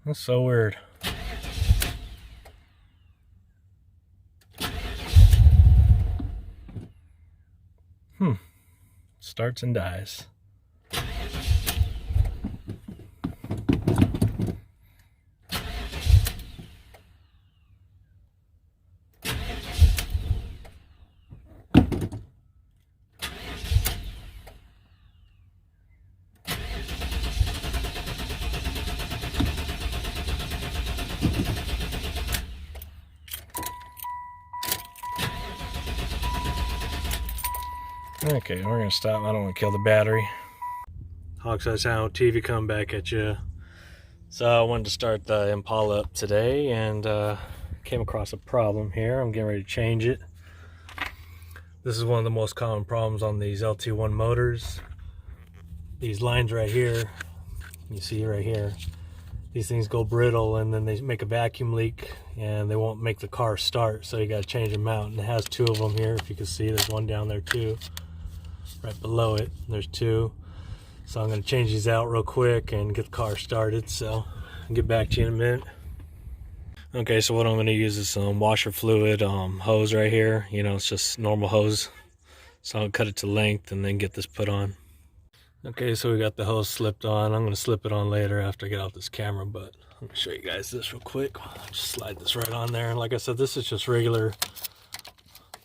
That's so weird. Starts and dies. Okay, we're gonna stop. I don't want to kill the battery. Hawkseye Sound TV come back at you. So I wanted to start the Impala up today and came across a problem here. I'm getting ready to change it. This is one of the most common problems on these LT1 motors. These lines right here, you see right here, these things go brittle and then they make a vacuum leak and they won't make the car start, so you got to change them out. And it has two of them here, if you can see. There's one down there too. Right below it, there's two. So I'm going to change these out real quick and get the car started. So I'll get back to you in a minute. Okay, so what I'm going to use is some washer fluid hose right here. You know, it's just normal hose. So I'll cut it to length and then get this put on. Okay, so we got the hose slipped on. I'm going to slip it on later after I get off this camera, but I'm going to show you guys this real quick. Just slide this right on there. And like I said, this is just regular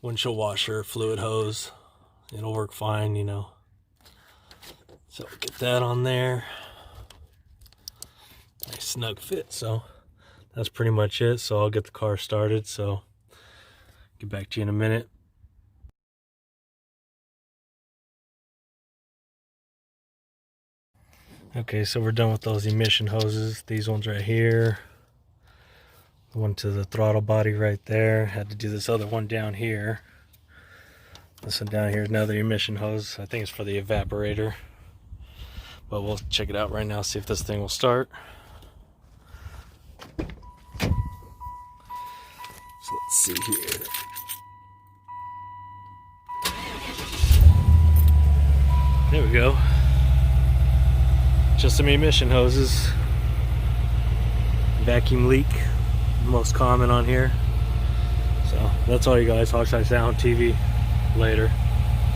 windshield washer fluid hose. It'll work fine, you know. So we'll get that on there. Nice snug fit. So that's pretty much it. So I'll get the car started. So get back to you in a minute. Okay, so we're done with those emission hoses. These ones right here. The one to the throttle body right there. Had to do this other one down here. This one down here is another emission hose. I think it's for the evaporator. But we'll check it out right now, see if this thing will start. So let's see here. There we go. Just some emission hoses. Vacuum leak, most common on here. So that's all, you guys. Hawkseye Sound TV. Later.